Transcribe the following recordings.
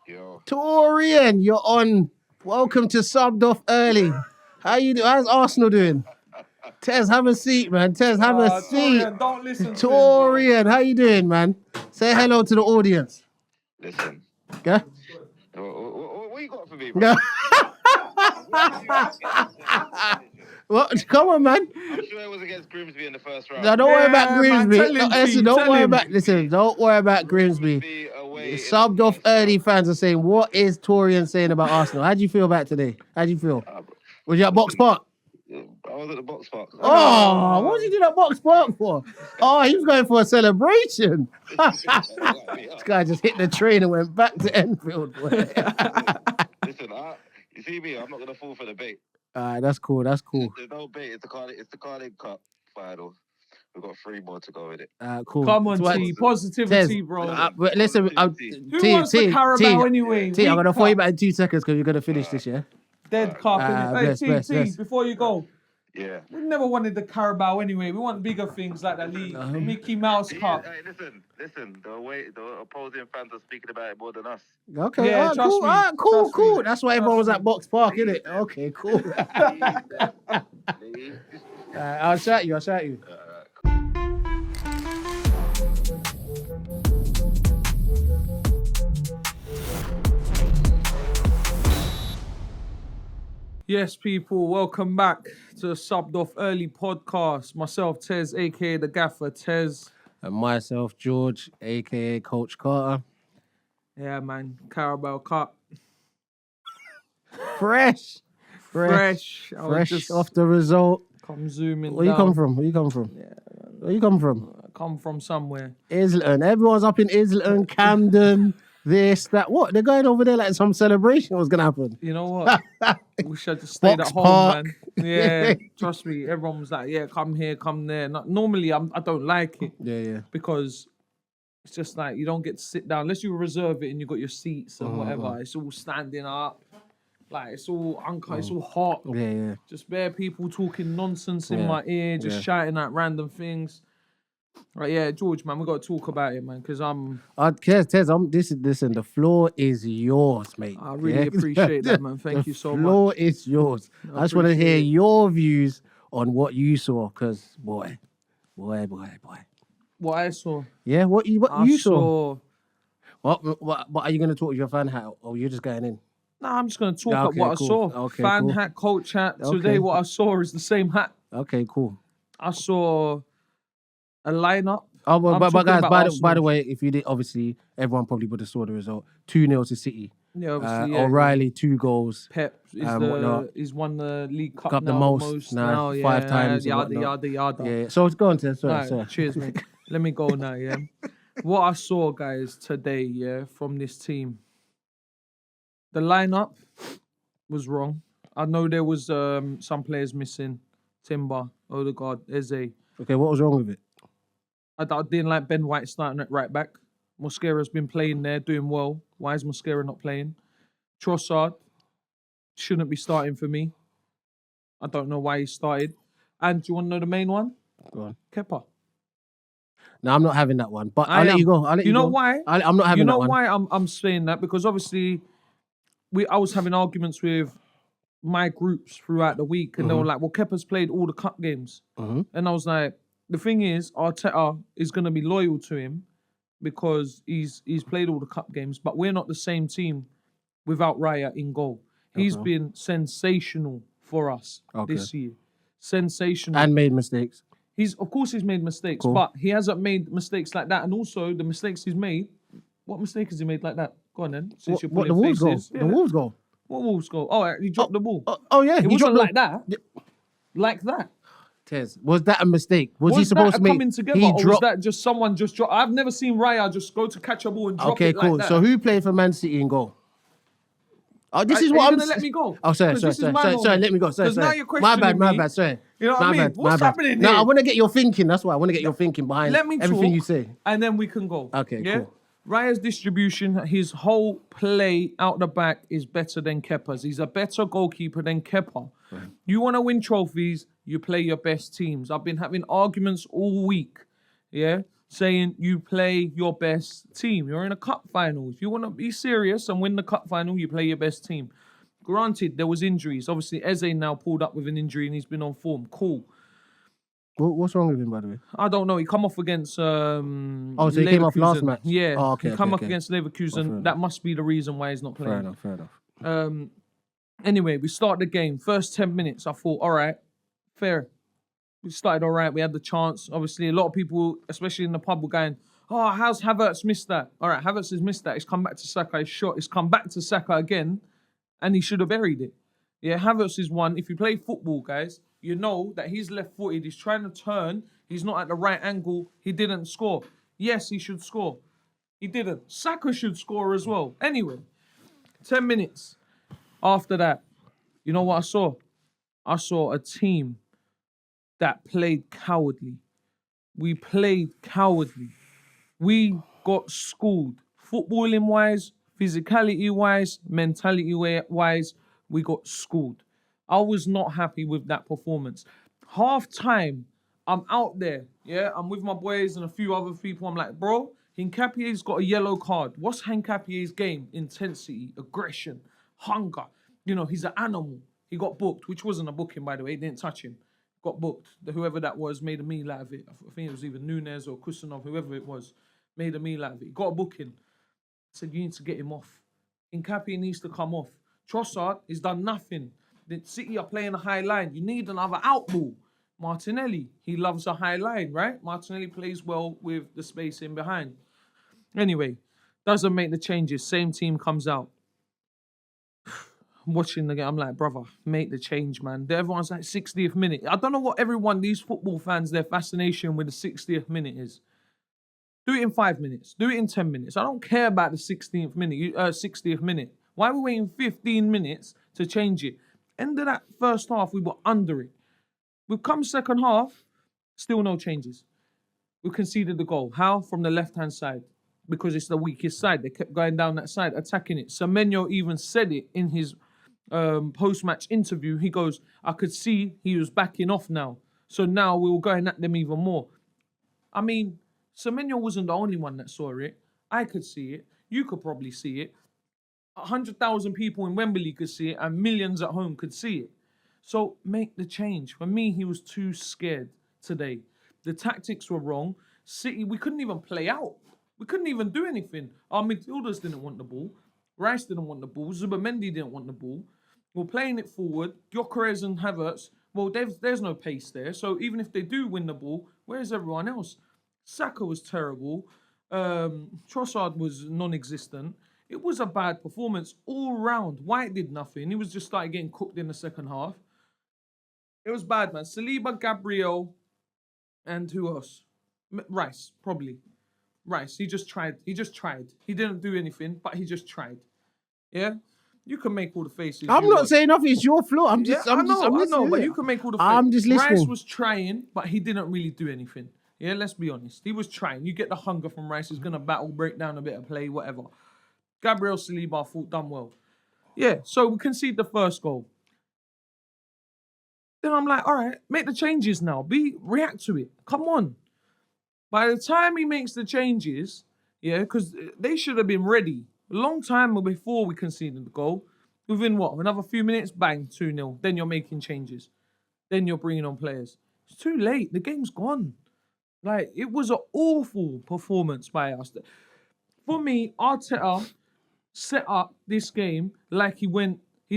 Yo. Torian, you're on. Welcome to Subbed Off Early. How you doing? How's Arsenal doing? Tez, have a seat, man. Tez, have a seat. Torian, don't listen to him, Torian, how you doing, man? Say hello to the audience. Listen. Yeah? What you got for me, bro? What? Come on, man. I'm sure it was against Grimsby in the first round. No, don't worry about Grimsby. Don't worry about Grimsby. Subbed Off Early fans are saying, what is Torian saying about Arsenal? How do you feel about today? How do you feel? Was you at Box Park? I was at the Box Park. Oh, what did you do that Box Park for? Oh, he was going for a celebration. This guy just hit the train and went back to Enfield. Listen, you see me, I'm not going to fall for the bait. That's cool. That's cool. There's no bait. It's the Carabao Cup Final. We've got 3 more to go with it. Cool. Come on, T. Positivity, bro. But listen, Who wants the Carabao anyway? T, I'm going to phone you back in 2 seconds because you're going to finish this, yeah? Dead cup. Hey, T, before you go. Yeah. We never wanted the Carabao anyway. We want bigger things like the league. Mickey Mouse Cup. Hey, listen. The opposing fans are speaking about it more than us. Okay, yeah, cool. Trust Cool. me. That's why everyone was at Box Park, innit? Okay, cool. I'll shout you. Yes, people, welcome back to the Subbed Off Early podcast. Myself, Tez, aka the Gaffer, Tez. And myself, George, a.k.a. Coach Carter. Yeah, man, Carabao Cup. Fresh off the result. Come zooming Where you down. come from? Yeah, Where you come from? I come from somewhere. Islington. Everyone's up in Islington, Camden, this, that. What? They're going over there like some celebration was going to happen. You know what? Wish I just stayed Box at home, Park. man. Yeah, trust me. Everyone was like, yeah, come here, come there. Normally, I don't like it. Yeah. Because it's just like you don't get to sit down unless you reserve it and you got your seats and whatever. It's all standing up, like it's all it's all hot. Yeah. Just bare people talking nonsense in my ear, just shouting at random things. Right, yeah, George, man, we got to talk about it, man, because Tez, listen, the floor is yours, mate. I really appreciate that, man. Thank you so much. The floor is yours. I just want to hear your views on what you saw, because boy. What I saw. Yeah, what you saw. What? What are you going to talk with your fan hat, or you're just going in? Nah, I'm just going to talk about what I saw. Okay, fan cool. hat, coach hat. Okay. Today, what I saw is the same hat. Okay, cool. I saw a lineup. Oh, but guys, by the Arsenal. way, if you did, obviously, everyone probably would have saw the result. 2-0 to City. Yeah, obviously, O'Reilly, 2 goals. Pep is won the League Cup Cup now the most now, 5 times. Yada. Yeah. So go on, Tez. Sorry. Right, cheers, mate. Let me go now, yeah. What I saw, guys, today, yeah, from this team. The lineup was wrong. I know there was some players missing. Timber, Odegaard, Eze. Okay, what was wrong with it? I didn't like Ben White starting at right back. Mosquera's been playing there, doing well. Why is Mosquera not playing? Trossard shouldn't be starting for me. I don't know why he started. And do you want to know the main one? Go on. Kepa. No, I'm not having that one. But I'll let you go. You know why? I'm not having that one. You know why I'm saying that? Because obviously, I was having arguments with my groups throughout the week, and they were like, "Well, Kepa's played all the cup games," and I was like, "The thing is, Arteta is going to be loyal to him because he's played all the cup games, but we're not the same team without Raya in goal. He's been sensational for us this year, sensational, and made mistakes. Of course he's made mistakes, but he hasn't made mistakes like that. And also the mistakes he's made. What mistake has he made like that? Go on then. Since you're What the pulling Wolves goal? faces. Yeah. The Wolves goal. What Wolves goal? Oh, he dropped the ball. Oh yeah, It he wasn't dropped like that. Like that. Tez, was that a mistake? Was he that supposed to make? coming together, He or was dropped. that just someone just drop? I've never seen Raya just go to catch a ball and drop Okay, it cool. like that. So who played for Man City in goal? Oh, this is Are what you I'm. gonna let me go? Oh, sorry. 'Cause this is my Sorry, moment. let me go. Sorry. 'Cause now you're My bad. questioning me. Sorry. You know what I mean? What's happening No, here? I want to get your thinking. That's why I want to get your thinking behind Let me everything talk, you say. and then we can go. Okay, yeah? cool. Raya's distribution, his whole play out the back is better than Kepa's. He's a better goalkeeper than Kepa. Right. You want to win trophies, you play your best teams. I've been having arguments all week, yeah, saying you play your best team. You're in a cup final. If you want to be serious and win the cup final, you play your best team. Granted, there was injuries. Obviously, Eze now pulled up with an injury and he's been on form. Cool. What's wrong with him, by the way? I don't know. He come off against So he came off last match? Yeah. Oh, okay, he come okay, off okay. against Leverkusen. That must be the reason why he's not playing. Fair enough. Anyway, we start the game. First 10 minutes, I thought, all right, fair. We started all right. We had the chance. Obviously, a lot of people, especially in the pub, were going, oh, how's Havertz missed that? All right, Havertz has missed that. He's come back to Saka. He's shot. He's come back to Saka again, and he should have buried it. Yeah, Havertz is one. If you play football, guys, you know that he's left-footed. He's trying to turn. He's not at the right angle. He didn't score. Yes, he should score. He didn't. Saka should score as well. Anyway, 10 minutes after that, you know what I saw? I saw a team that played cowardly. We played cowardly. We got schooled. Footballing-wise, physicality-wise, mentality-wise, we got schooled. I was not happy with that performance. Half-time, I'm out there, yeah? I'm with my boys and a few other people. I'm like, bro, Hincapie's got a yellow card. What's Hincapie's game? Intensity, aggression, hunger. You know, he's an animal. He got booked, which wasn't a booking, by the way. He didn't touch him. Got booked. Whoever that was made a meal out of it. I think it was either Nunes or Kusanov, whoever it was, made a meal out of it. Got a booking. Said, you need to get him off. Hincapie needs to come off. Trossard has done nothing. The City are playing a high line. You need another out ball. Martinelli, he loves a high line, right? Martinelli plays well with the space in behind. Anyway, doesn't make the changes. Same team comes out. I'm watching the game. I'm like, brother, make the change, man. Everyone's like 60th minute. I don't know what these football fans, their fascination with the 60th minute is. Do it in 5 minutes. Do it in 10 minutes. I don't care about the 60th minute. Why are we waiting 15 minutes to change it? End of that first half, we were under it. We've come second half, still no changes. We conceded the goal. How? From the left-hand side. Because it's the weakest side. They kept going down that side, attacking it. Semenyo even said it in his post-match interview. He goes, I could see he was backing off now. So now we were going at them even more. I mean, Semenyo wasn't the only one that saw it. I could see it. You could probably see it. 100,000 people in Wembley could see it, and millions at home could see it. So make the change. For me, he was too scared today. The tactics were wrong. City, we couldn't even play out. We couldn't even do anything. Our midfielders didn't want the ball. Rice didn't want the ball. Zubamendi didn't want the ball. We're playing it forward. Gyökeres and Havertz, well, there's no pace there. So even if they do win the ball, where's everyone else? Saka was terrible. Trossard was non-existent. It was a bad performance all round. White did nothing. He was just started getting cooked in the second half. It was bad, man. Saliba, Gabriel, and who else? Rice, probably. Rice. He just tried. He didn't do anything, but he just tried. Yeah? You can make all the faces. I'm not saying nothing. It's your floor. I'm I know, but you can make all the faces. I'm just listening. Rice was trying, but he didn't really do anything. Yeah, let's be honest. He was trying. You get the hunger from Rice. He's going to battle, break down a bit of play, whatever. Gabriel Saliba, I thought, done well. Yeah, so we concede the first goal. Then I'm like, all right, make the changes now. React to it. Come on. By the time he makes the changes, yeah, because they should have been ready a long time before we conceded the goal. Within what? Another few minutes, bang, 2-0. Then you're making changes. Then you're bringing on players. It's too late. The game's gone. Like, it was an awful performance by us. For me, Arteta set up this game like he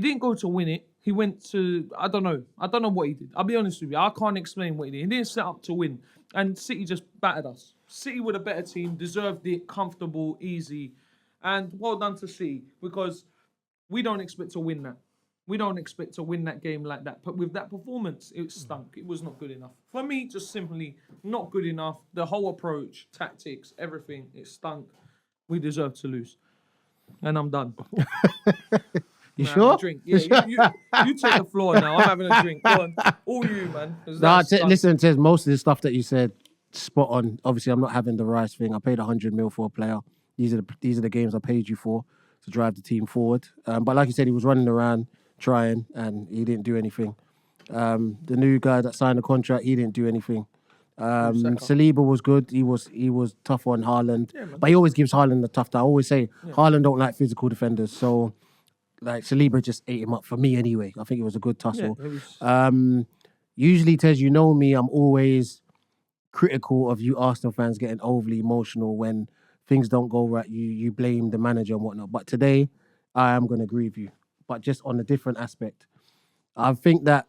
didn't go to win it. He went to, I don't know what he did. I'll be honest with you. I can't explain what he did. He didn't set up to win. And City just battered us. City were the better team, deserved it, comfortable, easy. And well done to City, because we don't expect to win that. We don't expect to win that game like that. But with that performance, it stunk. It was not good enough. For me, just simply not good enough. The whole approach, tactics, everything, it stunk. We deserve to lose. And I'm done. You sure? Drink. Yeah, you take the floor now. I'm having a drink. Go on. All you, man. Listen, Tez, most of the stuff that you said, spot on. Obviously, I'm not having the Rice thing. I paid 100 mil for a player. These are the games I paid you for to drive the team forward. But like you said, he was running around trying, and he didn't do anything. The new guy that signed the contract, he didn't do anything. Saliba was good. He was tough on Haaland, but he always gives Haaland a tough time. I always say Haaland don't like physical defenders, so like Saliba just ate him up for me anyway. I think it was a good tussle. Usually, Tez, you know me, I'm always critical of you Arsenal fans getting overly emotional when things don't go right. You blame the manager and whatnot. But today, I am going to agree with you, but just on a different aspect. I think that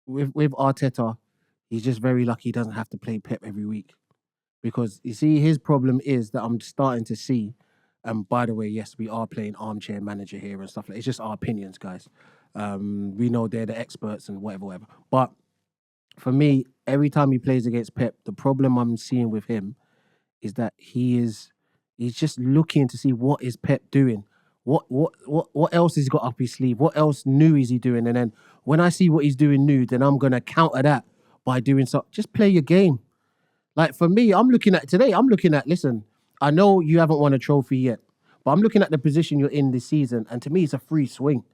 with Arteta, he's just very lucky he doesn't have to play Pep every week. Because you see, his problem is that I'm starting to see, and by the way, yes, we are playing armchair manager here and stuff like that. It's just our opinions, guys. We know they're the experts and whatever. But for me, every time he plays against Pep, the problem I'm seeing with him is that he's just looking to see what is Pep doing. What else has he got up his sleeve? What else new is he doing? And then when I see what he's doing new, then I'm gonna counter that by doing something. Just play your game. Like for me, listen, I know you haven't won a trophy yet, but I'm looking at the position you're in this season, and to me, it's a free swing.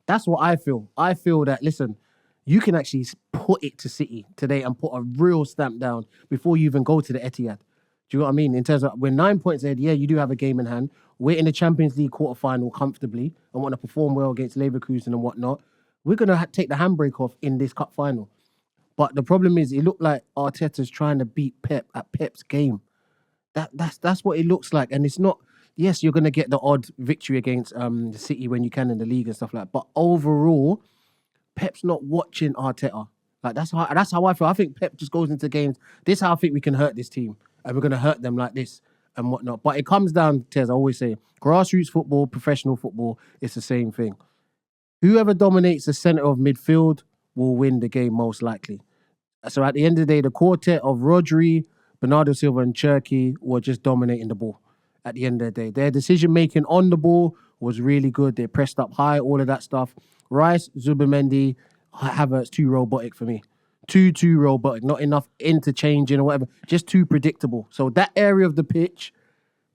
That's what I feel. I feel that, listen, you can actually put it to City today and put a real stamp down before you even go to the Etihad. Do you know what I mean? In terms of, we're 9 points ahead. Yeah, you do have a game in hand. We're in the Champions League quarterfinal comfortably and want to perform well against Leverkusen and whatnot. We're going to take the handbrake off in this cup final. But the problem is, it looked like Arteta's trying to beat Pep at Pep's game. That's what it looks like. And it's not, yes, you're going to get the odd victory against the City when you can in the league and stuff like that. But overall, Pep's not watching Arteta. Like that's how I feel. I think Pep just goes into games. This is how I think we can hurt this team. And we're going to hurt them like this and whatnot. But it comes down, Tez, I always say, grassroots football, professional football, it's the same thing. Whoever dominates the centre of midfield will win the game most likely. So at the end of the day, the quartet of Rodri, Bernardo Silva and Cherki were just dominating the ball at the end of the day. Their decision-making on the ball was really good. They pressed up high, all of that stuff. Rice, Zubimendi, Havertz, too robotic for me. Too robotic. Not enough interchanging or whatever. Just too predictable. So that area of the pitch,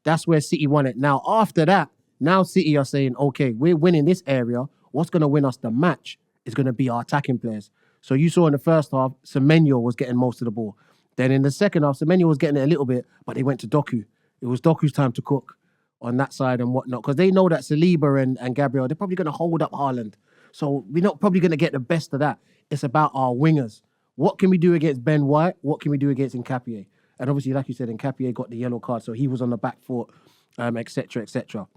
that's where City won it. Now, after that, now City are saying, okay, we're winning this area. What's going to win us the match is going to be our attacking players. So you saw in the first half, Semenyo was getting most of the ball. Then in the second half, Semenyo was getting it a little bit, but they went to Doku. It was Doku's time to cook on that side and whatnot, because they know that Saliba and Gabriel, they're probably going to hold up Haaland. So we're not probably going to get the best of that. It's about our wingers. What can we do against Ben White? What can we do against Nkapie? And obviously, like you said, Nkapie got the yellow card, so he was on the back foot, etc., etc.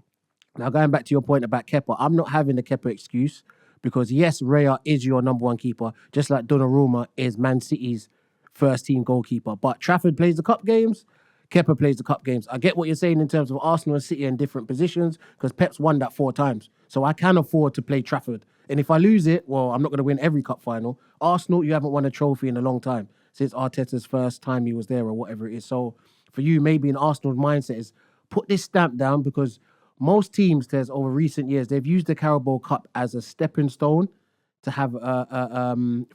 Now, going back to your point about Kepa, I'm not having the Kepa excuse because, yes, Raya is your number one keeper, just like Donnarumma is Man City's first team goalkeeper. But Trafford plays the cup games, Kepa plays the cup games. I get what you're saying in terms of Arsenal and City in different positions because Pep's won that 4 times. So I can afford to play Trafford. And if I lose it, well, I'm not going to win every cup final. Arsenal, you haven't won a trophy in a long time since Arteta's first time he was there or whatever it is. So for you, maybe an Arsenal mindset is put this stamp down because most teams, Tez, over recent years, they've used the Carabao Cup as a stepping stone to have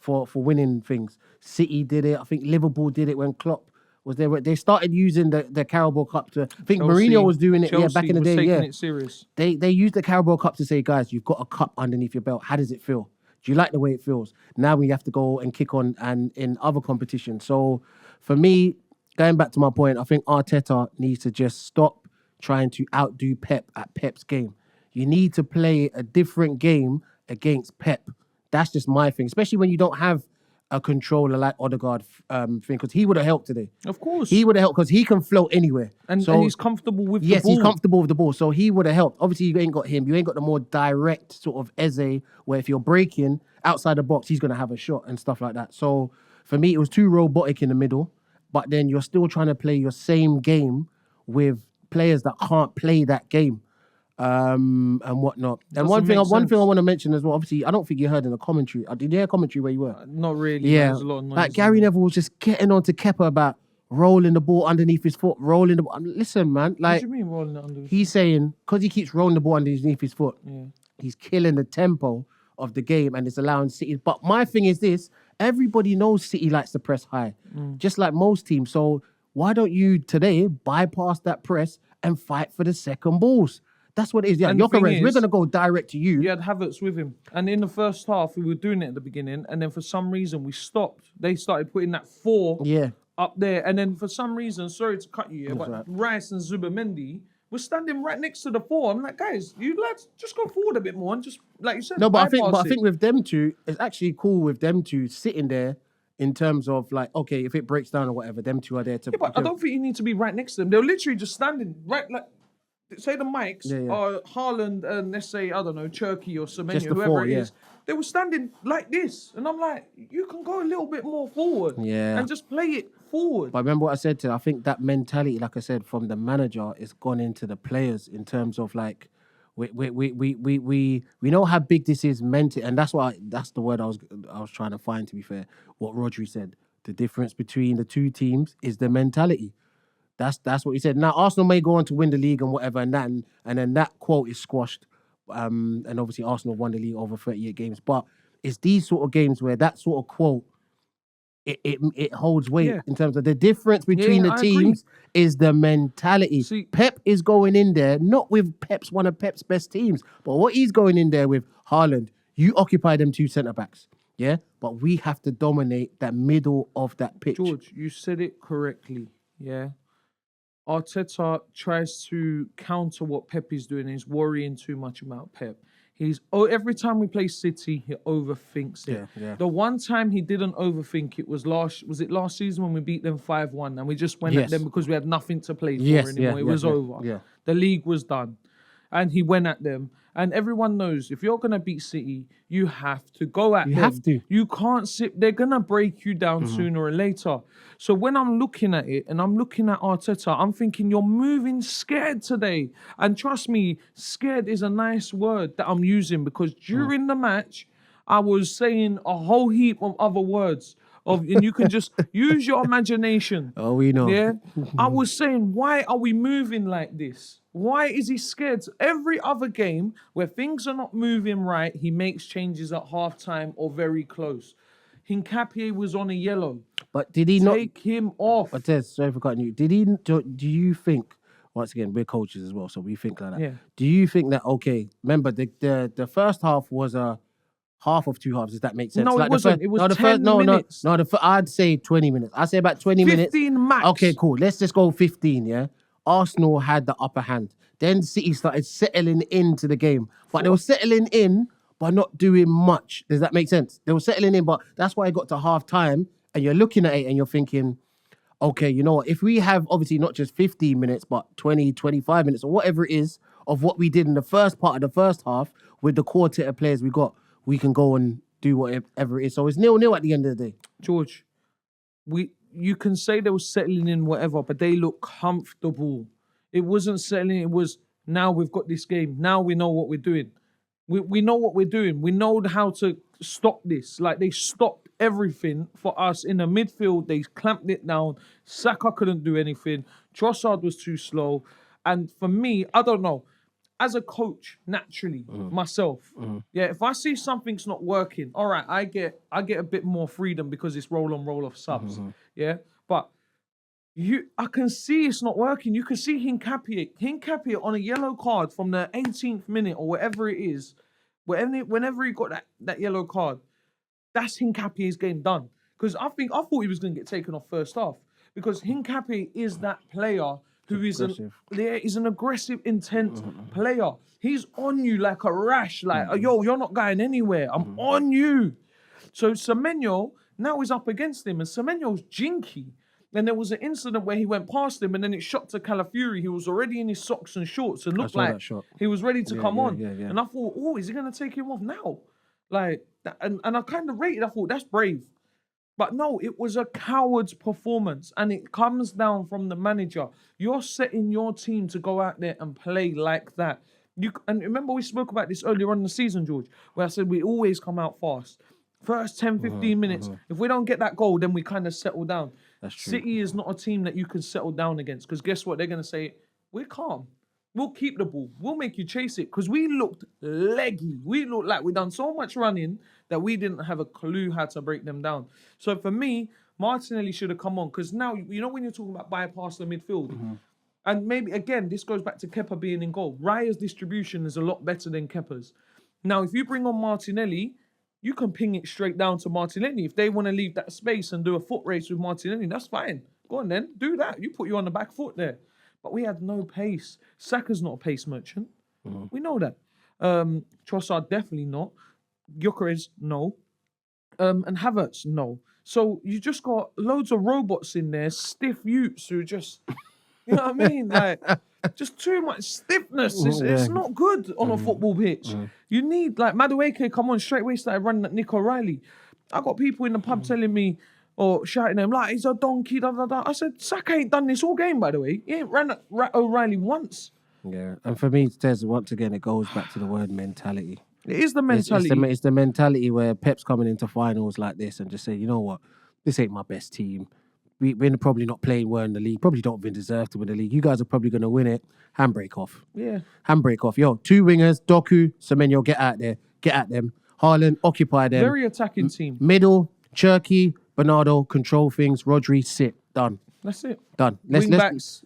for winning things. City did it. I think Liverpool did it when Klopp was there. They started using the Carabao Cup to. I think Chelsea, Mourinho was doing it. Chelsea back in the day. Taking it serious. They used the Carabao Cup to say, guys, you've got a cup underneath your belt. How does it feel? Do you like the way it feels? Now we have to go and kick on and in other competitions. So for me, going back to my point, I think Arteta needs to just stop trying to outdo Pep at Pep's game. You need to play a different game against Pep. That's just my thing, especially when you don't have a controller like Odegaard thing, because he would have helped today. Of course. He would have helped because he can float anywhere. And he's comfortable with the ball. Yes, he's comfortable with the ball. So he would have helped. Obviously, you ain't got him. You ain't got the more direct sort of Eze, where if you're breaking outside the box, he's going to have a shot and stuff like that. So for me, it was too robotic in the middle. But then you're still trying to play your same game with players that can't play that game. And whatnot. And one thing I want to mention as well, obviously, I don't think you heard in the commentary. Did you hear commentary where you were? Not really. Yeah. There's a lot of noise. Like Gary Neville was just getting on to Kepa about rolling the ball underneath his foot, rolling the ball. Listen, man. Like, what do you mean rolling it under his he's saying, because he keeps rolling the ball underneath his foot, Yeah. he's killing the tempo of the game and it's allowing City. But my thing is this, everybody knows City likes to press high, just like most teams. So why don't you today bypass that press and fight for the second balls? That's what it is. Yeah, And the thing Gyökeres, we're is, going to go direct to you. You had Havertz with him. And in the first half, we were doing it at the beginning. And then for some reason, we stopped. They started putting that 4 Yeah. up there. And then for some reason, sorry to cut you here, but right. Rice and Zubimendi were standing right next to the 4. I'm like, guys, you lads, just go forward a bit more and just, like you said, No, but I bypass think it. with them two, it's actually cool with them two sitting there in terms of like, okay, if it breaks down or whatever, them two are there to. Yeah, but I don't think you need to be right next to them. They're literally just standing right, like, say the mics are Haaland and let's say, I don't know, Cherky or Semenyo, Just the whoever 4, it yeah. is. They were standing like this. And I'm like, you can go a little bit more forward. Yeah. And just play it forward. But remember what I said to you, I think that mentality, like I said, from the manager is gone into the players in terms of like, we know how big this is meant, and that's the word I was trying to find, to be fair. What Rodri said. The difference between the two teams is the mentality. That's what he said. Now Arsenal may go on to win the league and whatever, and then that quote is squashed. And obviously Arsenal won the league over 38 games. But it's these sort of games where that sort of quote it holds weight in terms of the difference between the teams is the mentality. See, Pep is going in there not with one of Pep's best teams, but what he's going in there with Haaland. You occupy them 2 centre backs. Yeah, but we have to dominate that middle of that pitch. George, you said it correctly. Yeah. Arteta tries to counter what Pep is doing. He's worrying too much about Pep. Every time we play City, he overthinks it. Yeah. The one time he didn't overthink it was last season when we beat them 5-1 and we just went at them because we had nothing to play for anymore. It was over. Yeah. The league was done. And he went at them. And everyone knows if you're going to beat City, you have to go at them. You have to. You can't sit. They're going to break you down sooner or later. So when I'm looking at it and I'm looking at Arteta, I'm thinking you're moving scared today. And trust me, scared is a nice word that I'm using because during the match, I was saying a whole heap of other words. And you can just use your imagination. Oh, we know. Yeah. I was saying, why are we moving like this? Why is he scared? Every other game where things are not moving right, he makes changes at halftime or very close. Hincapié was on a yellow. But did he not take him off? But Tez, sorry for cutting you. Do you think? Once again, we're coaches as well, so we think like that. Yeah. Do you think that? Okay, remember the first half was a half of 2 halves. Does that make sense? No, like it wasn't. It was 10 minutes. I'd say 20 minutes. I'd say about 20 minutes. 15 max. Okay, cool. Let's just go 15. Yeah. Arsenal had the upper hand. Then City started settling into the game, but they were settling in, but not doing much. Does that make sense? They were settling in, but that's why it got to half time, and you're looking at it and you're thinking, okay, you know what? If we have obviously not just 15 minutes, but 20, 25 minutes, or whatever it is of what we did in the first part of the first half with the quartet of players we got, we can go and do whatever it is. So it's 0-0 at the end of the day. George, you can say they were settling in whatever, but they look comfortable. It wasn't settling. It was, now we've got this game. Now we know what we're doing. We know what we're doing. We know how to stop this. Like, they stopped everything for us in the midfield. They clamped it down. Saka couldn't do anything. Trossard was too slow. And for me, I don't know. As a coach, naturally, myself, if I see something's not working, all right, I get a bit more freedom because it's roll on, roll off subs. Yeah, but I can see it's not working. You can see Hincapié on a yellow card from the 18th minute or whatever it is. Whenever he got that yellow card, that's Hincapié's game done. Because I thought he was going to get taken off first half because Hincapié is that player who is an aggressive, intense player. He's on you like a rash. Like, yo, you're not going anywhere. I'm on you. So Semenyo now is up against him, and Semenyo's jinky. And there was an incident where he went past him, and then it shot to Calafiori. He was already in his socks and shorts and looked like he was ready to come on. And I thought, oh, is he going to take him off now? Like, and I kind of rated. I thought that's brave. But no, it was a coward's performance, and it comes down from the manager. You're setting your team to go out there and play like that. And remember, we spoke about this earlier on in the season, George, where I said we always come out fast. First 10, 15 minutes. If we don't get that goal, then we kind of settle down. That's true. City is not a team that you can settle down against, because guess what? They're going to say, we're calm. We'll keep the ball. We'll make you chase it. Because we looked leggy. We looked like we done so much running that we didn't have a clue how to break them down. So for me, Martinelli should have come on. Because now, you know when you're talking about bypass the midfield, And maybe, again, this goes back to Kepa being in goal. Raya's distribution is a lot better than Kepa's. Now, if you bring on Martinelli, you can ping it straight down to Martinelli. If they want to leave that space and do a foot race with Martinelli, that's fine. Go on then, do that. You put you on the back foot there. But we had no pace. Saka's not a pace merchant. We know that. Trossard, definitely not. Gyökeres, no. And Havertz, no. So you just got loads of robots in there, stiff youths who just, you know what I mean? Like, just too much stiffness. It's not good on a football pitch. You need, like, Madueke, come on, straight away started running at Nick O'Reilly. I got people in the pub telling me, or shouting at him, like, he's a donkey, da, da, da. I said, Saka ain't done this all game, by the way. He ain't ran at O'Reilly once. Yeah, and for me, Tez, once again, it goes back to the word mentality. It is the mentality. It's the mentality where Pep's coming into finals like this and just say, you know what, this ain't my best team. We're probably not playing well in the league. Probably don't even deserve to win the league. You guys are probably going to win it. Handbrake off. Yeah. Handbrake off. Yo, 2 wingers, Doku, Semenyo, get out there. Get at them. Haaland, occupy them. Very attacking team. Middle, Cherky, Bernardo, control things. Rodri, sit. Done. That's it. Done.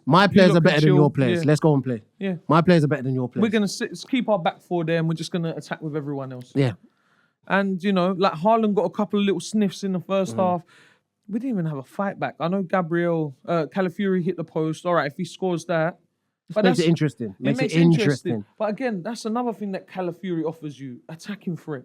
My players are better than your players. Yeah. Let's go and play. Yeah. My players are better than your players. We're going to keep our back four there and we're just going to attack with everyone else. Yeah. And, you know, like Haaland got a couple of little sniffs in the first half. We didn't even have a fight back. I know Calafiori hit the post. All right, if he scores that. But makes it interesting. Makes it interesting. But again, that's another thing that Calafiori offers you. Attacking threat.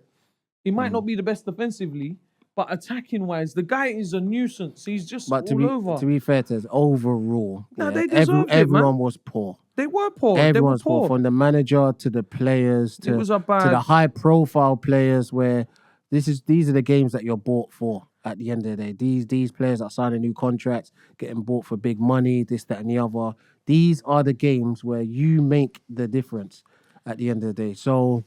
He might not be the best defensively, but attacking-wise, the guy is a nuisance. He's just over. To be fair, Tez, overall, they deserved everyone was poor. They were poor. Everyone's poor. From the manager to the players to the high-profile players where these are the games that you're bought for at the end of the day. These players are signing new contracts, getting bought for big money, this, that, and the other. These are the games where you make the difference at the end of the day. So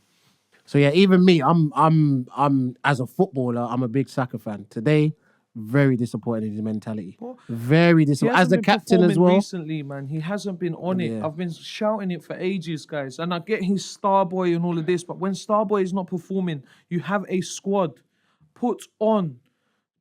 yeah, even me, I'm as a footballer, I'm a big Saka fan. Today, very disappointed in his mentality. Very disappointed. As the captain as well. Recently, man, he hasn't been on it. I've been shouting it for ages, guys. And I get his star boy and all of this, but when star boy is not performing, you have a squad. Put on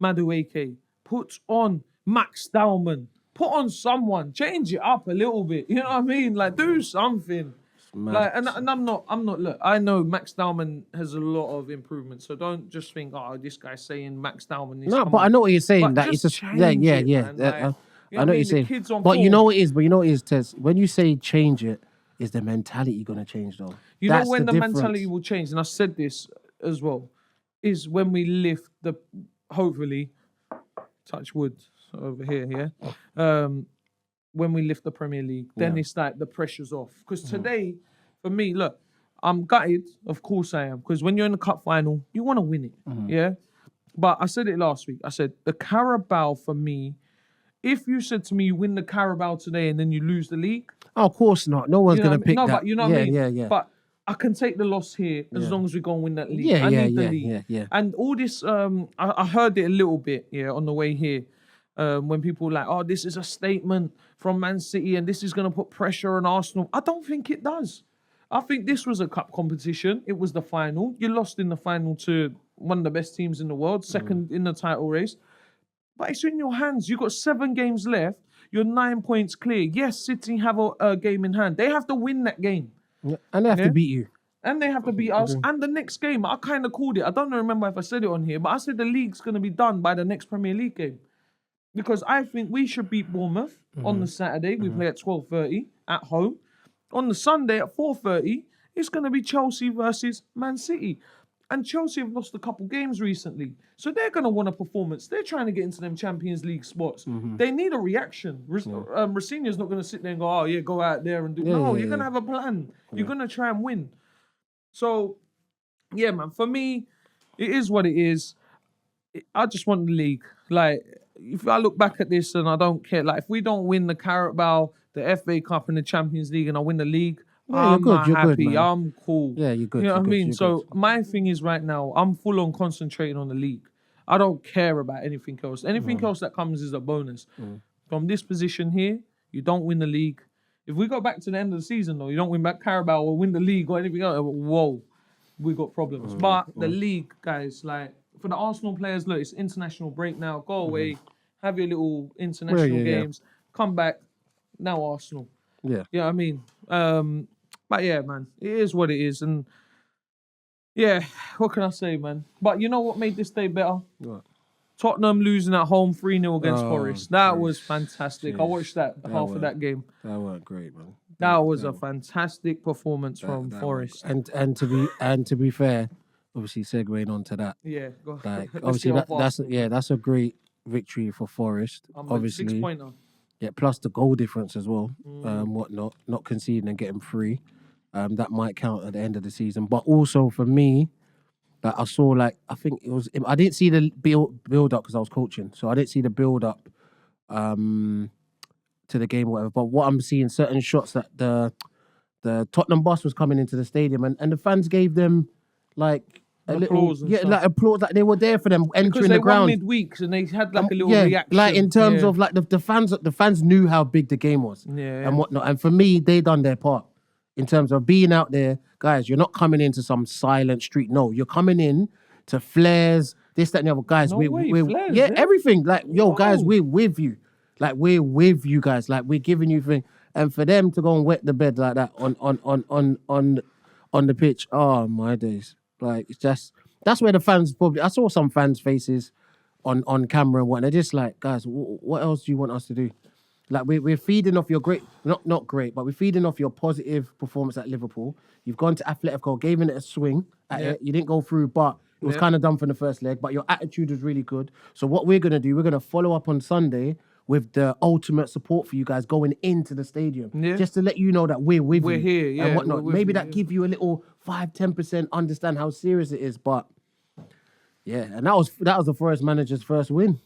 Madueke. Put on Max Dowman. Put on someone. Change it up a little bit. You know what I mean? Like, do something. Like, and I'm not. Look, I know Max Dowman has a lot of improvement, so don't just think, oh, this guy's saying Max Dowman is. No, but I know what you're saying. But that it's just I know what you're saying. But you know what it is. But you know what it is, Tez. When you say change it, is the mentality gonna change though? You know when the mentality will change, and I said this as well, is when we lift the hopefully touch wood over here, when we lift the Premier League, then it's like the pressure's off. Because today, for me, look, I'm gutted. Of course I am. Because when you're in the cup final, you want to win it. Yeah? But I said it last week. I said, the Carabao for me, if you said to me, you win the Carabao today and then you lose the league. Oh, of course not. No one's going to pick that. No, but you know what I mean? Yeah. But I can take the loss here as long as we go and win that league. I need the league. Yeah. And all this, I heard it a little bit, on the way here. When people were like, oh, this is a statement from Man City and this is going to put pressure on Arsenal. I don't think it does. I think this was a cup competition. It was the final. You lost in the final to one of the best teams in the world, second in the title race. But it's in your hands. You've got 7 games left. You're 9 points clear. Yes, City have a game in hand. They have to win that game. Yeah. And they have to beat you. And they have to beat us. And the next game, I kind of called it. I don't remember if I said it on here, but I said the league's going to be done by the next Premier League game. Because I think we should beat Bournemouth on the Saturday. We play at 12:30 at home. On the Sunday at 4:30, it's going to be Chelsea versus Man City. And Chelsea have lost a couple games recently. So they're going to want a performance. They're trying to get into them Champions League spots. They need a reaction. Rafinha's not going to sit there and go, oh, yeah, go out there and do... you're going to have a plan. You're going to try and win. So, yeah, man, for me, it is what it is. I just want the league. Like... If I look back at this and I don't care, like if we don't win the Carabao, the FA Cup and the Champions League and I win the league, I'm not happy. Good, I'm cool. Yeah, you're good. You know what I mean? So my thing is right now, I'm full on concentrating on the league. I don't care about anything else. Anything else that comes is a bonus. From this position here, you don't win the league. If we go back to the end of the season though, you don't win back Carabao or win the league or anything else, whoa, we got problems. But the league, guys, like, for the Arsenal players, look, it's international break now. Go away, have your little international games, come back. Now Arsenal. Yeah. Yeah, I mean, but yeah, man, it is what it is, and yeah, what can I say, man? But you know what made this day better? What? Tottenham losing at home 3-0 against Oh, Forest. That jeez. was fantastic. I Jeez. watched half of that game. That weren't great, man. That was a fantastic performance from Forest. And to be fair, obviously segueing onto that, Yeah, go. like Let's obviously get off Arsenal. that's a great victory for Forest. I'm a Obviously, 6-pointer. yeah, plus the goal difference as well. Whatnot, not conceding and getting free. That might count at the end of the season. But also for me, that I saw, like, I think it was, I didn't see the build up because I was coaching, so I didn't see the build up to the game or whatever. But what I'm seeing, certain shots that the Tottenham bus was coming into the stadium, and the fans gave them like Applause and stuff. like applause, like they were there for them entering Because they the ground. won midweek and they had like a little yeah, reaction. like in terms of like the fans knew how big the game was, and whatnot. And for me, they done their part in terms of being out there, guys. You're not coming into some silent street. No, you're coming in to flares, this, that, and the other. Guys, No way, flares, yeah, yeah? everything. Like, yo, guys, Whoa. we're with you. Like, we're with you guys. Like, we're giving you things. And for them to go and wet the bed like that on the pitch, oh my days. Like, it's just, that's where the fans probably, I saw some fans' faces on camera and what, and they're just like, guys, what else do you want us to do? Like, we're feeding off your great, not great, but we're feeding off your positive performance at Liverpool. You've gone to Atletico, gave it a swing at it. You didn't go through, but it was kind of done from the first leg, but your attitude was really good. So what we're going to do, we're going to follow up on Sunday with the ultimate support for you guys going into the stadium. Just to let you know that we're with you. We're here, yeah. And whatnot. Maybe that you, give you a little 5-10% understand how serious it is. But yeah, and that was the Forest manager's first win.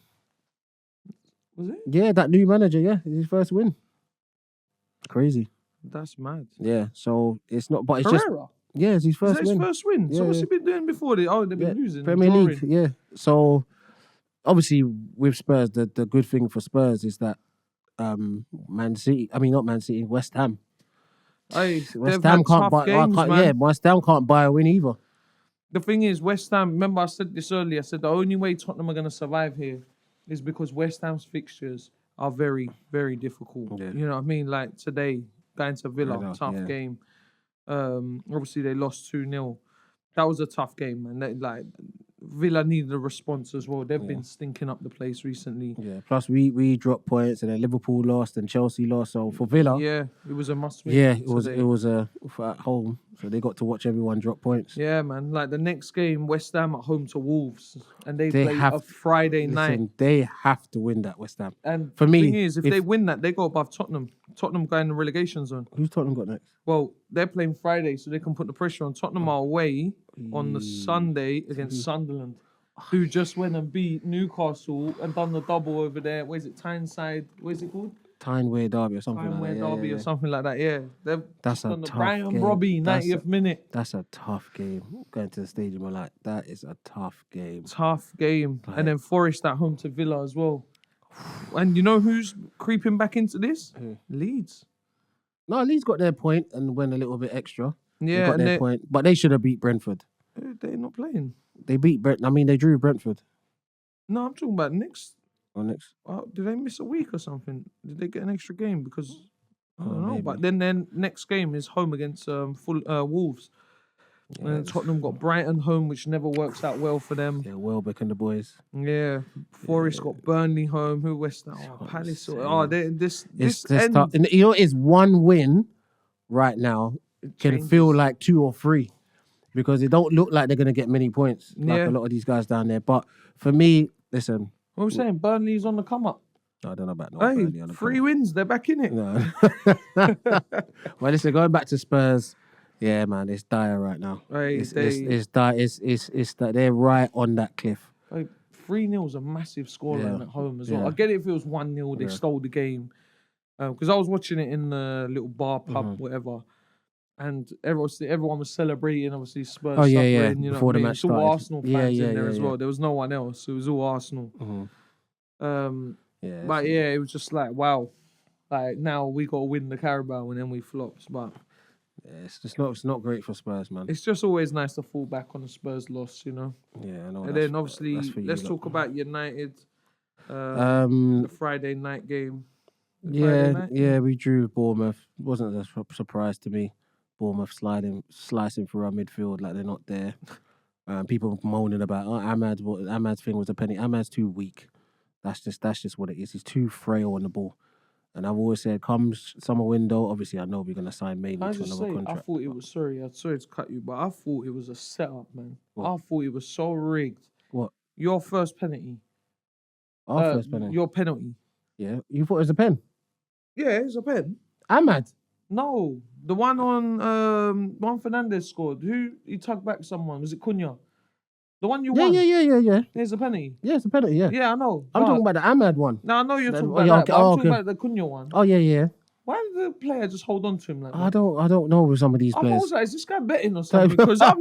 Was it? Yeah, that new manager, yeah, his first win. Crazy. That's mad. Yeah, so it's not, but it's Pereira? yeah, it's his first Is that win. his first win? So what's he been doing before? They've been losing. Premier drawing. League, yeah. So obviously with Spurs, the good thing for Spurs is that West Ham. Hey, West they've Ham had can't tough buy. games, man. Yeah, West Ham can't buy a win either. The thing is, West Ham, remember I said this earlier, I said the only way Tottenham are going to survive here is because West Ham's fixtures are very, very difficult. Yeah. You know what I mean? Like today, going to Villa, tough game. Obviously, they lost 2-0. That was a tough game, man. Villa needed a response as well. They've been stinking up the place recently. Yeah. Plus, we dropped points, and then Liverpool lost, and Chelsea lost. So for Villa, Yeah, it was a must-win. yeah, it was for at home. So they got to watch everyone drop points. Yeah, man. Like the next game, West Ham at home to Wolves, and they play a Friday night. They have to win that, West Ham. And for me, the thing is, if they win that, they go above Tottenham. Tottenham go in the relegation zone. Who's Tottenham got next? Well, they're playing Friday, so they can put the pressure on. Tottenham are away on the Sunday against Sunderland, who just went and beat Newcastle and done the double over there. Where's it? Tyneside. Where's it called? Tyneside Derby or something Tyneside like that. Derby or something like that. Yeah, That's a on the tough Brian game. Robbie 90th minute. That's a tough game. Going to the stadium, I'm like, that is a tough game. Tough game. And then Forest at home to Villa as well. And you know who's creeping back into this? Who? Leeds. No, Leeds got their point and went a little bit extra. Yeah, they got their point, but they should have beat Brentford. They're not playing. They beat they drew Brentford. No, I'm talking about next. Next. Did they miss a week or something? Did they get an extra game? Because I don't know. Maybe. But then their next game is home against Wolves. Yeah, And then Tottenham got Brighton home, which never works out well for them. Yeah, Welbeck and the boys. Yeah, Forest got Burnley home. Who West Ham? Palace. This end, tough. And you know, it's one win right now can feel like 2 or 3 because it don't look like they're gonna get many points like a lot of these guys down there. But for me, listen. What we're saying, Burnley's on the come up. I don't know about Burnley on the 3 wins, they're back in it. No. Well, listen, going back to Spurs, yeah, man, it's dire right now. Right, it's dire. It's that they're right on that cliff. 3-0 is a massive scoreline at home as well. Yeah. I get it if it was 1-0, they stole the game. Because I was watching it in the little bar, pub, whatever. And everyone was celebrating, obviously, Spurs suffering, you know before what the I mean? match It's all started. Arsenal fans in there as well. There was no one else. It was all Arsenal. But it was just like, wow. Like, now we got to win the Carabao and then we flopped. But it's not great for Spurs, man. it's just always nice to fall back on a Spurs loss, you know? Yeah, I know. And then, obviously, let's talk about United, the Friday night game. Friday night. Yeah, we drew Bournemouth. Wasn't a surprise to me. Bournemouth slicing through our midfield like they're not there. People moaning about Ahmad's thing was a penny. Ahmad's too weak. That's just what it is. He's too frail on the ball. And I've always said, comes summer window, obviously I know we're gonna sign mainly to another contract. I thought it was I'm sorry to cut you, but I thought it was a setup, man. What? I thought it was so rigged. What? Your first penalty. Our first penalty. Your penalty. Yeah. You thought it was a pen? Yeah, it's a pen. Ahmad. No. The one on Juan Fernandez scored. Who he tugged back someone? Was it Cunha? The one you won? Yeah. There's a penalty. Yeah, it's a penalty, yeah. Yeah, I know. I'm talking about the Ahmad one. No, I know you're talking about that, but I'm talking about the Cunha one. Oh, yeah. Why did the player just hold on to him like that? I don't know with some of these players. I was like, is this guy betting or something? Because I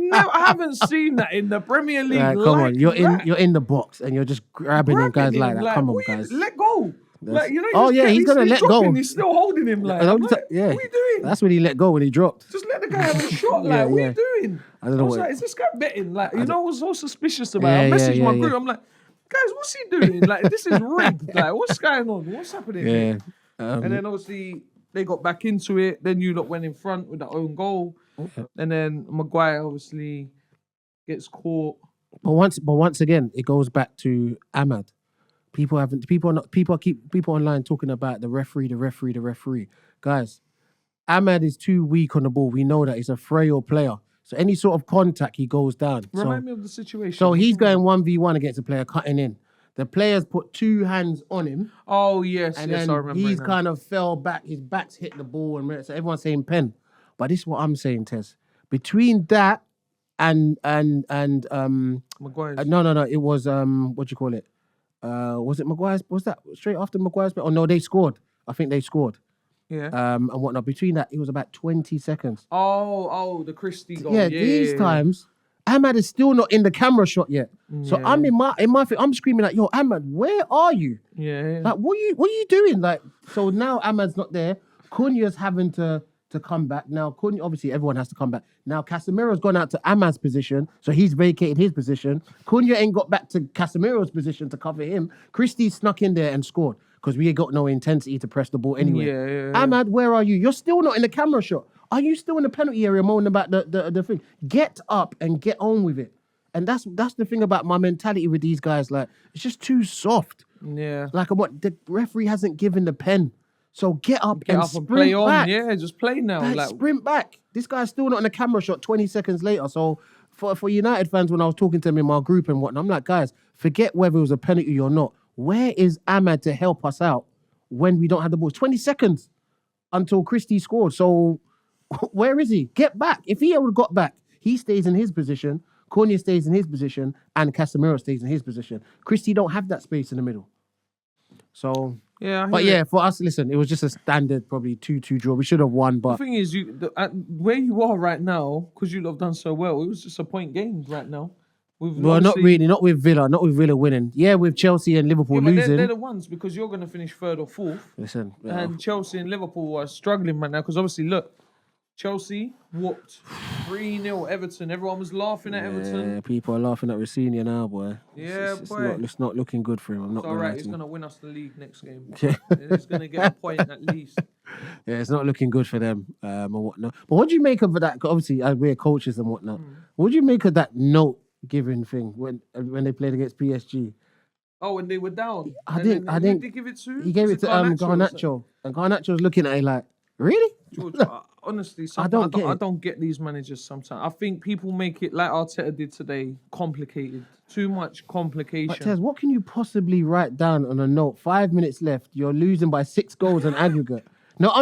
haven't seen that in the Premier League. Come on, you're in the box and you're just grabbing him, guys like that. Come on, guys. Let go. Like, you he's know, he's gonna let go. He's still holding him. Like, what are you doing? That's when he let go when he dropped. Just let the guy have a shot. Like, what are you doing? I don't know. I was like, is this guy betting? Like, you know, I was so suspicious about it. I messaged my group. I'm like, guys, what's he doing? Like, this is rigged. Like, what's going on? What's happening? Yeah. And then obviously they got back into it. Then you lot went in front with their own goal. And then Maguire obviously gets caught. But once again, it goes back to Ahmad. People online talking about the referee. Guys, Ahmad is too weak on the ball. We know that he's a frail player. So any sort of contact, he goes down. Remind me of the situation. So he's going 1v1 against a player cutting in. The players put two hands on him. Oh, yes, and yes, then I remember. He's kind of fell back. His back's hit the ball. And so everyone's saying pen. But this is what I'm saying, Tez. Between that and Maguire's. No. It was, what do you call it? Was it Maguire's? Was that straight after Maguire's? Oh no, they scored. I think they scored. Yeah. And whatnot. Between that, it was about 20 seconds. Oh, the Christie goal. Yeah, these times, Ahmad is still not in the camera shot yet. So I'm in my thing, I'm screaming like, yo, Ahmad, where are you? Yeah. Like, what are you doing? Like, so now Ahmad's not there. Cunha's having to come back. Now, Cunha, obviously everyone has to come back. Now, Casemiro's gone out to Ahmad's position, so he's vacated his position. Cunha ain't got back to Casemiro's position to cover him. Christie snuck in there and scored because we ain't got no intensity to press the ball anyway. Yeah. Ahmad, where are you? You're still not in the camera shot. Are you still in the penalty area moaning about the thing? Get up and get on with it. And that's the thing about my mentality with these guys. Like, it's just too soft. Yeah. Like, the referee hasn't given the pen. So get up and play on. back. Yeah, just play now. Like, sprint back. This guy's still not in the camera shot 20 seconds later. So for United fans, when I was talking to them in my group and whatnot, I'm like, guys, forget whether it was a penalty or not. Where is Ahmad to help us out when we don't have the ball? 20 seconds until Christie scored. So where is he? Get back. If he would have got back, he stays in his position, Cunha stays in his position, and Casemiro stays in his position. Christie don't have that space in the middle. So... Yeah, for us, listen, it was just a standard, probably 2-2 draw. We should have won, but... The thing is, where you are right now, because you have done so well, it was just a point gained right now. Not really, not with Villa winning. Yeah, with Chelsea and Liverpool losing. They're the ones, because you're going to finish third or fourth. Listen. And Chelsea and Liverpool are struggling right now, because obviously, look, Chelsea whooped 3-0 Everton. Everyone was laughing at Everton. Yeah, people are laughing at Rosenior now, boy. Yeah, boy. It's not looking good for him. I'm not all right, he's going to win us the league next game. He's going to get a point at least. Yeah, it's not looking good for them and whatnot. But what do you make of that? Obviously, as we're coaches and whatnot, what do you make of that note-giving thing when they played against PSG? Oh, when they were down? I think who did he give it to? He gave it to Garnacho. And Garnacho was looking at it like, really? George, honestly, I don't get these managers sometimes. I think people make it, like Arteta did today, complicated. Too much complication. But Tez, what can you possibly write down on a note? 5 minutes left. You're losing by 6 goals on aggregate. No,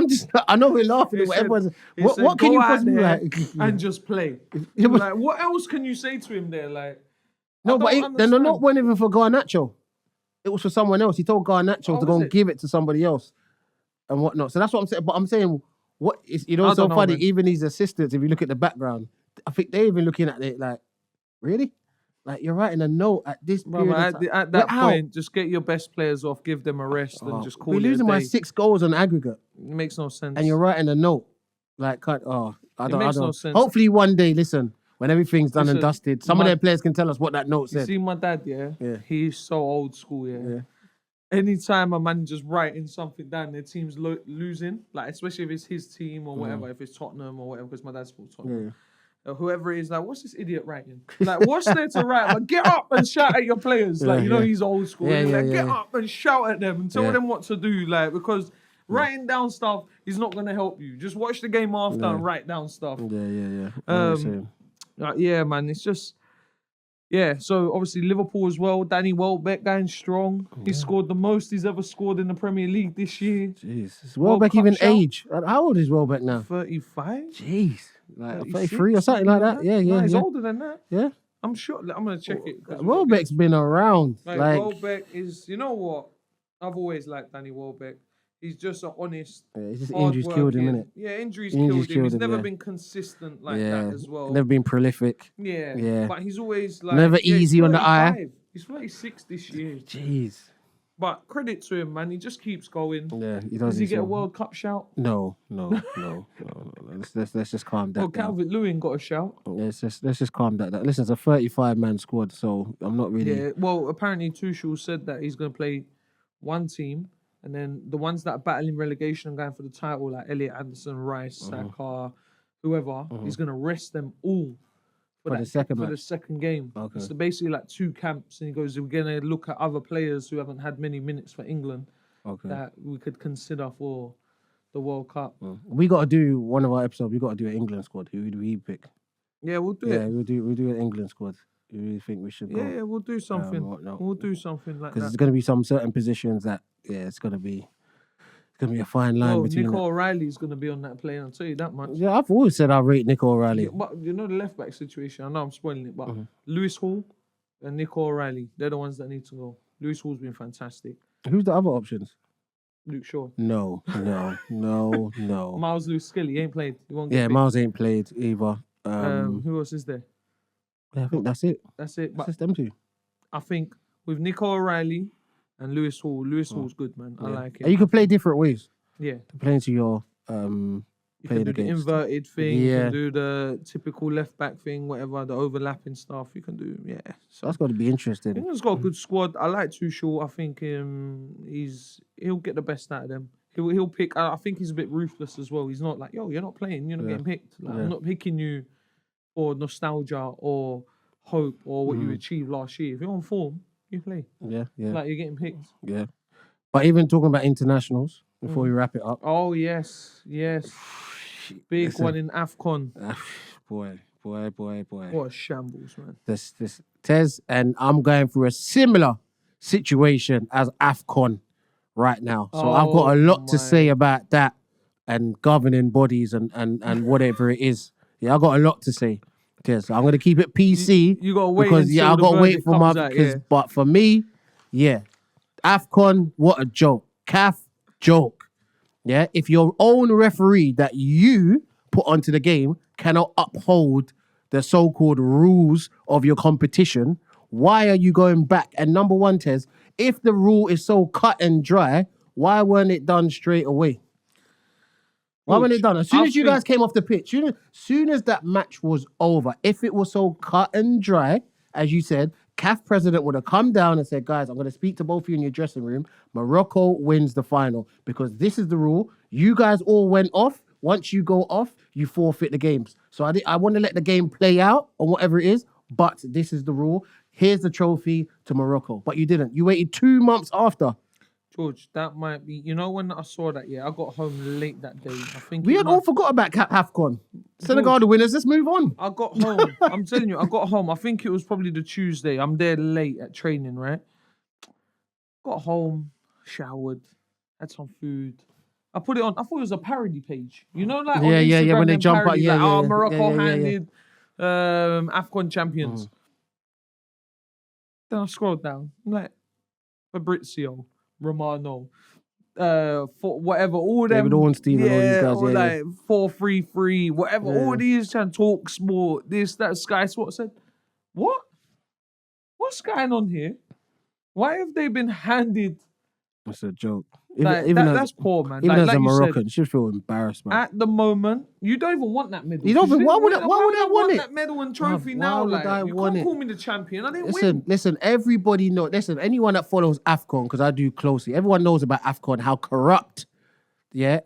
I know we're laughing. What can you possibly write? And just play. Like, what else can you say to him there? Like, no, but then the note wasn't even for Garnacho. It was for someone else. He told Garnacho to go and give it to somebody else and whatnot. So that's what I'm saying. But I'm saying, what is, so funny, man. Even these assistants, if you look at the background, I think they're even looking at it like, really? Like, you're writing a note at this period at that point, just get your best players off, give them a rest, and just call it a day. We're losing by 6 goals on aggregate. It makes no sense. And you're writing a note. Like, I don't makes no sense. Hopefully one day, listen, when everything's done and dusted, some of their players can tell us what that note said. You see my dad, yeah? He's so old school, yeah? anytime a manager's writing something down, their team's losing, like especially if it's his team or whatever, if it's Tottenham or whatever, because my dad supports Tottenham. Or whoever it is, like, what's this idiot writing? Like, what's there to write? But get up and shout at your players. Like, you know, he's old school. Get up and shout at them and tell them what to do. Like, because writing down stuff is not going to help you. Just watch the game after and write down stuff. Yeah, man, it's just... Yeah, so obviously Liverpool as well. Danny Welbeck going strong. He scored the most he's ever scored in the Premier League this year. Jeez. Is Welbeck even age? How old is Welbeck now? 35? Jeez. Like 33 or something like that? Yeah. He's older than that. Yeah. I'm sure. I'm going to check it. Welbeck's been around. Like, Welbeck is... You know what? I've always liked Danny Welbeck. He's just an honest, he's just injuries killed him, innit? Yeah, injuries killed him. He's never been consistent like that as well. Never been prolific. Yeah. But he's always like... Never easy on the eye. He's 36 this year. Jeez. But credit to him, man. He just keeps going. Yeah, he does. Does he get a World Cup shout? No. Let's just calm that down. Calvert-Lewin got a shout. Let's just calm that down. Listen, it's a 35-man squad, so I'm not really... Yeah, well, apparently Tuchel said that he's going to play one team. And then the ones that are battling relegation and going for the title, like Elliot Anderson, Rice, Saka, whoever, he's going to rest them all for the second game. Okay. So basically like two camps. And he goes, we're going to look at other players who haven't had many minutes for England that we could consider for the World Cup. We got to do one of our episodes. We got to do an England squad. Who do we pick? Yeah, we'll do it. Yeah, we'll do an England squad. You really think we should go? Yeah, we'll do something. We'll do something like that. Because there's going to be some certain positions that, it's going to be a fine line between Nico O'Reilly's going to be on that plane, I'll tell you that much. Yeah, I've always said I rate Nico O'Reilly. Yeah, but you know the left-back situation, I know I'm spoiling it, but Lewis Hall and Nico O'Reilly, they're the ones that need to go. Lewis Hall's been fantastic. Who's the other options? Luke Shaw. No. Miles Lewis-Skelly, he ain't played. He won't get picked. Miles ain't played either. Who else is there? Yeah, I think that's it. That's it. But just them two. I think with Nico O'Reilly and Lewis Hall's good, man. I like it. And you can play different ways. Yeah. To play into your you can do the inverted thing, you can do the typical left back thing, whatever, the overlapping stuff you can do. Yeah. So that's got to be interesting. England's got a good squad. I like Tuchel. I think he'll get the best out of them. He'll pick. I think he's a bit ruthless as well. He's not like, you're not playing, you're not getting picked. Like, I'm not picking you or nostalgia or hope or what you achieved last year. If you're on form, you play. Yeah. Like you're getting picked. Yeah. But even talking about internationals, before we wrap it up. Oh, yes. Big one in AFCON. Boy. What a shambles, man. This Tez, and I'm going through a similar situation as AFCON right now. So I've got a lot to say about that and governing bodies and whatever it is. Yeah, I got a lot to say. Okay, so I'm gonna keep it PC. You gotta wait because I gotta wait for my but for me, AFCON, what a joke. CAF, joke. Yeah, if your own referee that you put onto the game cannot uphold the so-called rules of your competition, why are you going back? And number one, Tez, if the rule is so cut and dry, why weren't it done straight away? Why weren't it done? As soon as you guys came off the pitch, soon as that match was over, if it was so cut and dry, as you said, CAF president would have come down and said, guys, I'm going to speak to both of you in your dressing room. Morocco wins the final because this is the rule. You guys all went off. Once you go off, you forfeit the games. So I want to let the game play out or whatever it is, but this is the rule. Here's the trophy to Morocco. But you didn't. You waited 2 months after. George, that might be... You know, when I saw that, I got home late that day. I think we had all forgot about AFCON. Senegal the winners. Let's move on. I got home. I'm telling you, I got home. I think it was probably the Tuesday. I'm there late at training, right? Got home, showered, had some food. I put it on. I thought it was a parody page. You know, like on Instagram, when they jump out. Morocco handed AFCON champions. Then I scrolled down. I'm like, Fabrizio, Romano, for whatever, all them. David Ornstein and all these guys. Like 4-3-3, whatever. All these trying to talk sport, this, that. Sky Sport said, what? What's going on here? Why have they been handed? It's a joke. That's poor, man. Even as like a you Moroccan, said, you should feel embarrassed, man. at the moment, you don't even want that medal. You don't even. Why would I want want it? that medal and trophy now? Why would I You want can't it? call me the champion. I didn't win. Listen, everybody know. Listen, anyone that follows AFCON, because I do closely, everyone knows about AFCON, how corrupt,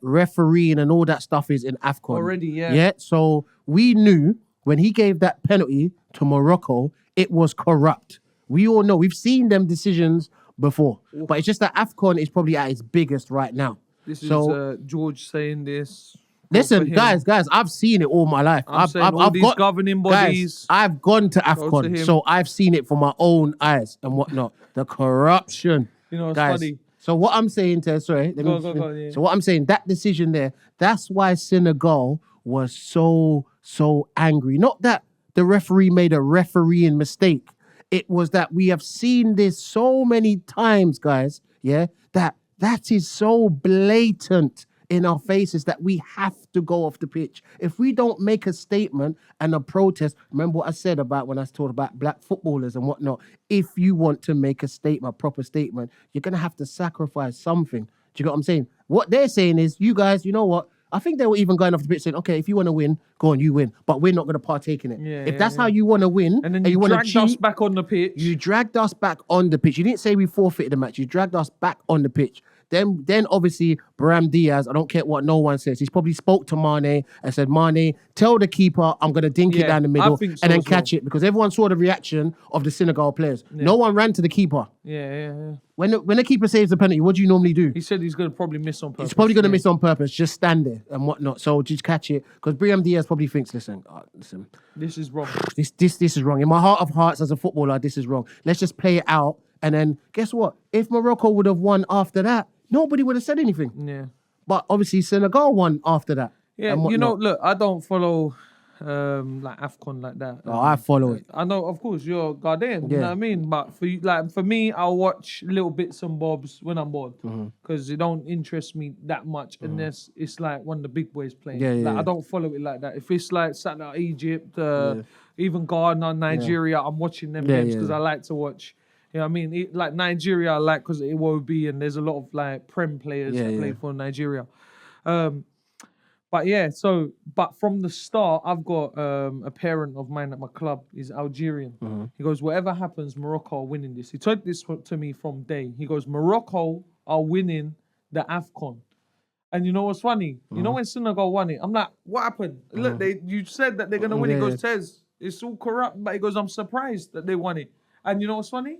refereeing and all that stuff is in AFCON. Already, yeah. Yeah, so we knew when he gave that penalty to Morocco, it was corrupt. We all know. We've seen them decisions before. But it's just that AFCON is probably at its biggest right now. This is George saying this. Listen, guys, I've seen it all my life. I've got governing bodies. Guys, I've gone to AFCON, so I've seen it for my own eyes and whatnot. The corruption. You know, it's guys, funny. So what I'm saying to So what I'm saying, that decision there, that's why Senegal was so angry. Not that the referee made a refereeing mistake. It was that we have seen this so many times, guys, that is so blatant in our faces that we have to go off the pitch. If we don't make a statement and a protest, remember what I said about when I talked about black footballers and whatnot, if you want to make a statement, a proper statement, you're going to have to sacrifice something. Do you get what I'm saying? What they're saying is, you guys, you know what? I think they were even going off the pitch saying, okay, if you want to win, go on, you win. But we're not going to partake in it. If that's how you want to win, and then you want to dragged us back on the pitch. You dragged us back on the pitch. You didn't say we forfeited the match. You dragged us back on the pitch. Then obviously, Brahim Diaz, I don't care what no one says. He's probably spoke to Mane and said, Mane, tell the keeper I'm going to dink it down the middle and then catch it. Because everyone saw the reaction of the Senegal players. Yeah. No one ran to the keeper. Yeah. When the keeper saves the penalty, what do you normally do? He said he's going to probably miss on purpose. He's probably going to miss on purpose. Just stand there and whatnot. So just catch it. Because Brahim Diaz probably thinks, listen. This is wrong. This is wrong. In my heart of hearts as a footballer, this is wrong. Let's just play it out. And then guess what? If Morocco would have won after that, nobody would have said anything. Yeah. But obviously Senegal won after that. Yeah, you know, look, I don't follow like AFCON like that. Oh, I follow it. I know, of course, you're Ghanaian, you know what I mean? But for you, for me, I'll watch little bits and bobs when I'm bored. Because it don't interest me that much unless it's like one of the big boys playing. I don't follow it like that. If it's like something like Egypt, even Ghana, Nigeria, I'm watching them games because I like to watch. You know what I mean? Like Nigeria, I like because it will be, and there's a lot of like Prem players that play for Nigeria. But from the start, I've got a parent of mine at my club. He's Algerian. He goes, whatever happens, Morocco are winning this. He told this to me from day. He goes, Morocco are winning the AFCON. And you know what's funny? You know when Senegal won it? I'm like, what happened? Look, you said that they're going to win. He goes, Tez, it's all corrupt. But he goes, I'm surprised that they won it. And you know what's funny?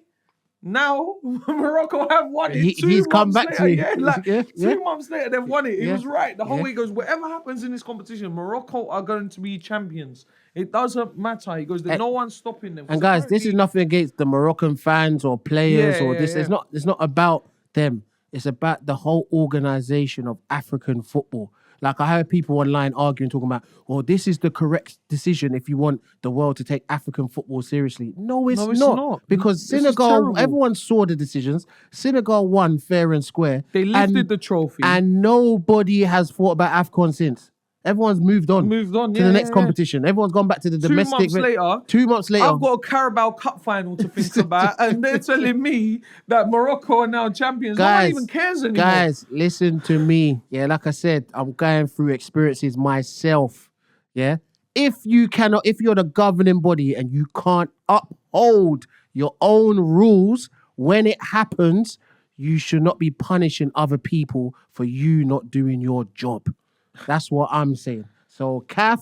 Now Morocco have won it. He's come back to you. 2 months later, they've won it. He was right. The whole way he goes, whatever happens in this competition, Morocco are going to be champions. It doesn't matter. He goes, there's no one stopping them. And guys, this is nothing against the Moroccan fans or players or this. It's not about them. It's about the whole organization of African football. Like I heard people online arguing, talking about, well, this is the correct decision if you want the world to take African football seriously. No, it's not. Because Senegal, everyone saw the decisions. Senegal won fair and square. They lifted the trophy. And nobody has thought about AFCON since. Everyone's moved on to the next competition. Everyone's gone back to the domestic. 2 months later, I've got a Carabao Cup final to think about, and they're telling me that Morocco are now champions. No one even cares anymore. Guys, listen to me. Yeah, like I said, I'm going through experiences myself. Yeah, if you're the governing body and you can't uphold your own rules when it happens, you should not be punishing other people for you not doing your job. That's what I'm saying. So, CAF,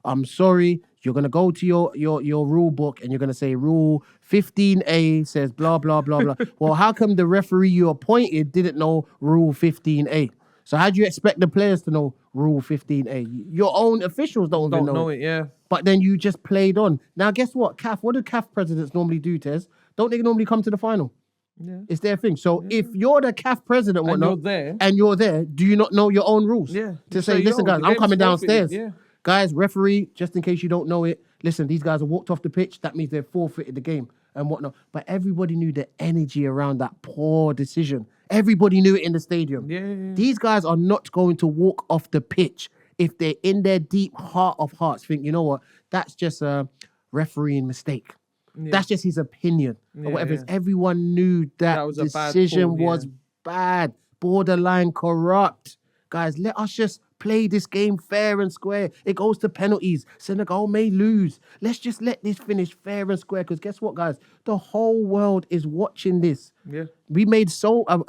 I'm sorry. You're going to go to your rule book and you're going to say Rule 15A says blah, blah, blah, blah. Well, how come the referee you appointed didn't know Rule 15A? So how do you expect the players to know Rule 15A? Your own officials don't even know it. Yeah. But then you just played on. Now, guess what? CAF, what do CAF presidents normally do, Tez? Don't they normally come to the final? Yeah. It's their thing. So if you're the CAF president and you're there, do you not know your own rules? Yeah. To say, listen, guys, I'm coming downstairs. Yeah. Guys, referee, just in case you don't know it, listen, these guys have walked off the pitch. That means they've forfeited the game and whatnot. But everybody knew the energy around that poor decision. Everybody knew it in the stadium. Yeah. These guys are not going to walk off the pitch if they're in their deep heart of hearts think, you know what, that's just a refereeing mistake. Yeah. That's just his opinion or whatever. Everyone knew that decision was bad. borderline corrupt. Guys, let us just play this game fair and square. It goes to penalties. Senegal may lose. Let's just let this finish fair and square. Because guess what, guys? The whole world is watching this. Yeah. We made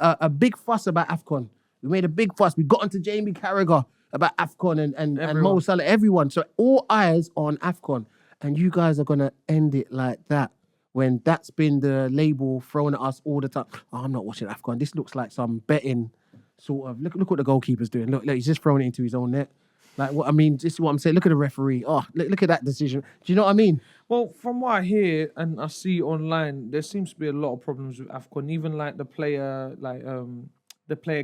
a big fuss about AFCON. We made a big fuss. We got onto Jamie Carragher about AFCON and Mo Salah, everyone. So all eyes on AFCON. And you guys are going to end it like that when that's been the label thrown at us all the time. Oh, I'm not watching AFCON. This looks like some betting sort of. Look what the goalkeeper's doing. Look, he's just throwing it into his own net. Like, what I mean, this is what I'm saying. Look at the referee. Oh, look at that decision. Do you know what I mean? Well, from what I hear and I see online, there seems to be a lot of problems with AFCON. Even like the player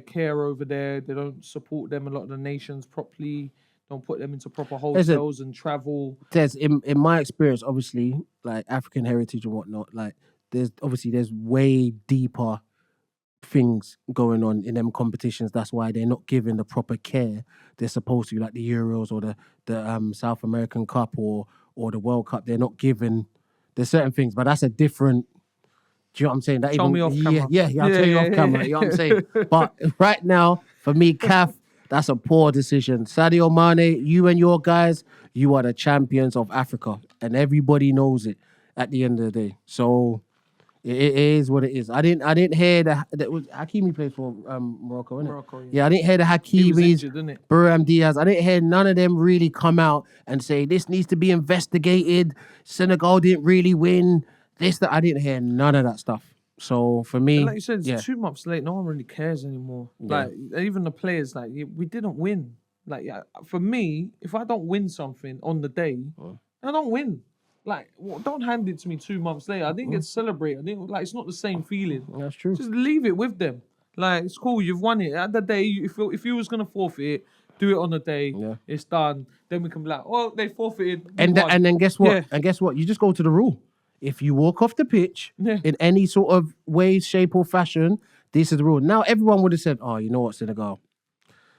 care over there. They don't support them. A lot of the nations properly. Don't put them into proper hotels and travel. Tez, in my experience, obviously, like African heritage and whatnot, like there's way deeper things going on in them competitions. That's why they're not given the proper care they're supposed to, like the Euros or the South American Cup or the World Cup. They're not given. There's certain things, but that's a different. Do you know what I'm saying? That Tell me off camera. Yeah, I'll tell you off camera. You know what I'm saying? But right now, for me, CAF, that's a poor decision. Sadio Mane, you and your guys, you are the champions of Africa, and everybody knows it at the end of the day. So it is what it is. I didn't hear that was Hakimi plays for Morocco, innit? Morocco, Yeah, I didn't hear the Hakimis, Buram Diaz. I didn't hear none of them really come out and say this needs to be investigated. Senegal didn't really win. I didn't hear none of that stuff. So for me, and like you said, it's 2 months late. No one really cares anymore. Yeah. Like even the players, like we didn't win. Like for me, if I don't win something on the day, I don't win. Like don't hand it to me 2 months later. I didn't get to celebrate. It's not the same feeling. That's true. Just leave it with them. Like it's cool. You've won it. At the day, if you was gonna forfeit it, do it on the day. Yeah. It's done. Then we can be like, oh, they forfeited. And then guess what? Yeah. And guess what? You just go to the rule. If you walk off the pitch in any sort of way, shape, or fashion, this is the rule. Now, everyone would have said, oh, you know what, Senegal?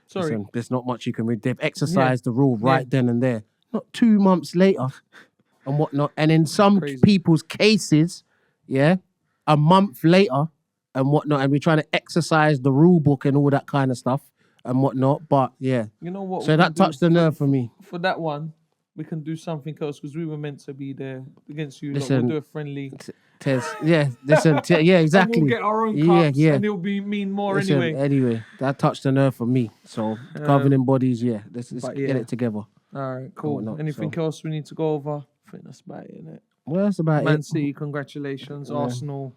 Sorry. Listen, there's not much you can read. They've exercised the rule right then and there. Not 2 months later and whatnot. And in some people's cases, a month later and whatnot. And we're trying to exercise the rule book and all that kind of stuff and whatnot. But, yeah. You know what? So that touched the nerve for me. For that one, we can do something else because we were meant to be there against you. Listen, we'll do a friendly. Tez, exactly. And we'll get our own cups, and it'll mean more anyway. Anyway, that touched the nerve for me. So governing bodies, let's get it together. All right, cool. Anything else we need to go over? I think that's about it, innit? Well, that's about it. Man City, congratulations. Arsenal,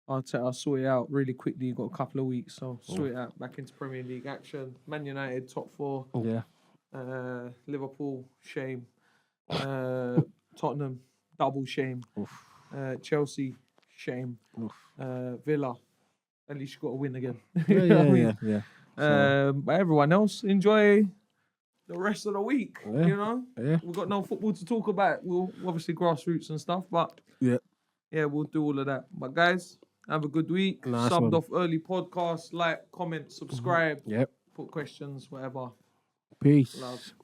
Arteta, sort it out really quickly. You've got a couple of weeks, so sort it out. Back into Premier League action. Man United, top 4. Yeah. Liverpool, shame. Tottenham, double shame. Chelsea, shame. Villa, at least you got to win again. Yeah. But everyone else, enjoy the rest of the week. Yeah. You know, yeah. We've got no football to talk about. We'll obviously grassroots and stuff, but we'll do all of that. But guys, have a good week. Nice Subbed one. off early podcast. Like, comment, subscribe. Yep. Put questions, whatever. Peace. Love.